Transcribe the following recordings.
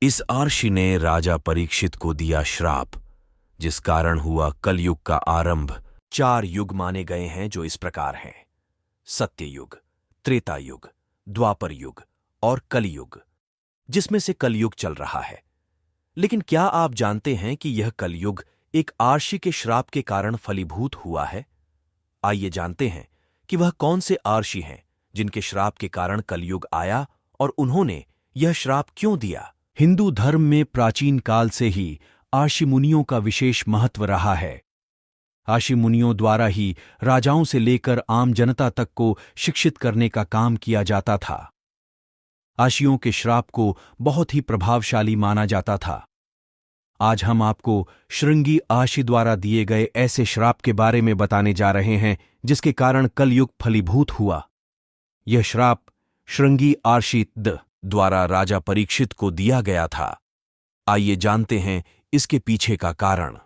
इस आर्षि ने राजा परीक्षित को दिया श्राप, जिस कारण हुआ कलयुग का आरंभ। 4 युग माने गए हैं जो इस प्रकार हैं: सत्य युग, त्रेता युग, द्वापर युग और कलयुग, जिसमें से कलयुग चल रहा है। लेकिन क्या आप जानते हैं कि यह कलयुग एक आर्षि के श्राप के कारण फलीभूत हुआ है? आइए जानते हैं कि वह कौन से आर्षि हैं जिनके श्राप के कारण कलयुग आया और उन्होंने यह श्राप क्यों दिया। हिंदू धर्म में प्राचीन काल से ही आर्षि मुनियों का विशेष महत्व रहा है। आर्षि मुनियों द्वारा ही राजाओं से लेकर आम जनता तक को शिक्षित करने का काम किया जाता था। आर्षियों के श्राप को बहुत ही प्रभावशाली माना जाता था। आज हम आपको श्रृंगी आर्षि द्वारा दिए गए ऐसे श्राप के बारे में बताने जा रहे हैं जिसके कारण कलयुग फलीभूत हुआ। यह श्राप श्रृंगी आर्षि द्वारा राजा परीक्षित को दिया गया था। आइए जानते हैं इसके पीछे का कारण।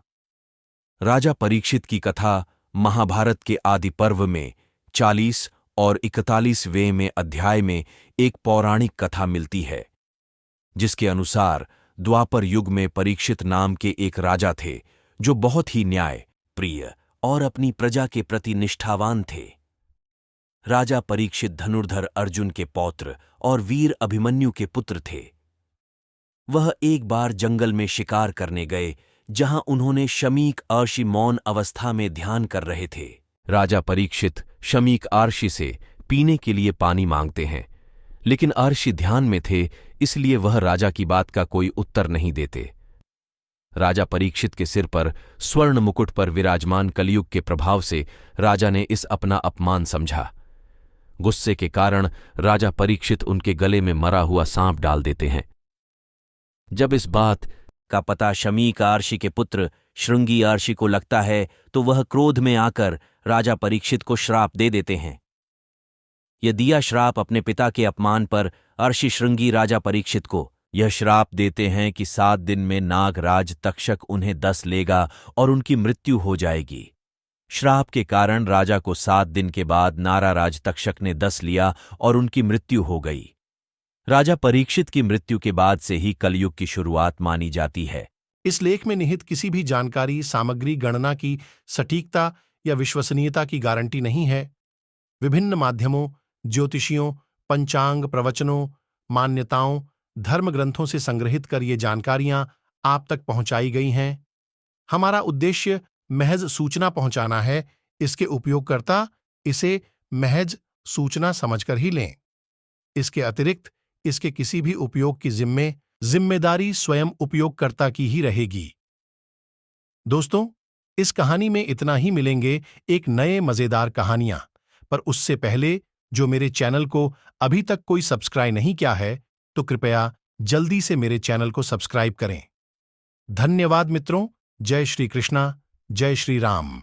राजा परीक्षित की कथा महाभारत के आदि पर्व में 40 और 41वें में अध्याय में एक पौराणिक कथा मिलती है, जिसके अनुसार द्वापर युग में परीक्षित नाम के एक राजा थे जो बहुत ही न्याय प्रिय और अपनी प्रजा के प्रति निष्ठावान थे। राजा परीक्षित धनुर्धर अर्जुन के पौत्र और वीर अभिमन्यु के पुत्र थे। वह एक बार जंगल में शिकार करने गए, जहां उन्होंने शमीक आर्षि मौन अवस्था में ध्यान कर रहे थे। राजा परीक्षित शमीक आर्षि से पीने के लिए पानी मांगते हैं, लेकिन आर्षि ध्यान में थे, इसलिए वह राजा की बात का कोई उत्तर नहीं देते। राजा परीक्षित के सिर पर स्वर्ण मुकुट पर विराजमान कलयुग के प्रभाव से राजा ने इस अपना अपमान समझा। गुस्से के कारण राजा परीक्षित उनके गले में मरा हुआ सांप डाल देते हैं। जब इस बात का पता शमीक आर्षि के पुत्र श्रृंगी आर्षि को लगता है, तो वह क्रोध में आकर राजा परीक्षित को श्राप दे देते हैं। यह दिया श्राप अपने पिता के अपमान पर आर्षि श्रृंगी राजा परीक्षित को यह श्राप देते हैं कि 7 दिन में नागराज तक्षक उन्हें डस लेगा और उनकी मृत्यु हो जाएगी। श्राप के कारण राजा को 7 दिन के बाद नाराराज तक्षक ने डस लिया और उनकी मृत्यु हो गई। राजा परीक्षित की मृत्यु के बाद से ही कलयुग की शुरुआत मानी जाती है। इस लेख में निहित किसी भी जानकारी सामग्री गणना की सटीकता या विश्वसनीयता की गारंटी नहीं है। विभिन्न माध्यमों, ज्योतिषियों, पंचांग, प्रवचनों, मान्यताओं, धर्म ग्रंथों से संग्रहित कर ये जानकारियां आप तक पहुंचाई गई हैं। हमारा उद्देश्य महज सूचना पहुंचाना है। इसके उपयोगकर्ता इसे महज सूचना समझकर ही लें। इसके अतिरिक्त इसके किसी भी उपयोग की जिम्मेदारी स्वयं उपयोगकर्ता की ही रहेगी। दोस्तों, इस कहानी में इतना ही। मिलेंगे एक नए मजेदार कहानियां, पर उससे पहले जो मेरे चैनल को अभी तक कोई सब्सक्राइब नहीं किया है, तो कृपया जल्दी से मेरे चैनल को सब्सक्राइब करें। धन्यवाद मित्रों। जय श्री कृष्णा, जय श्री राम।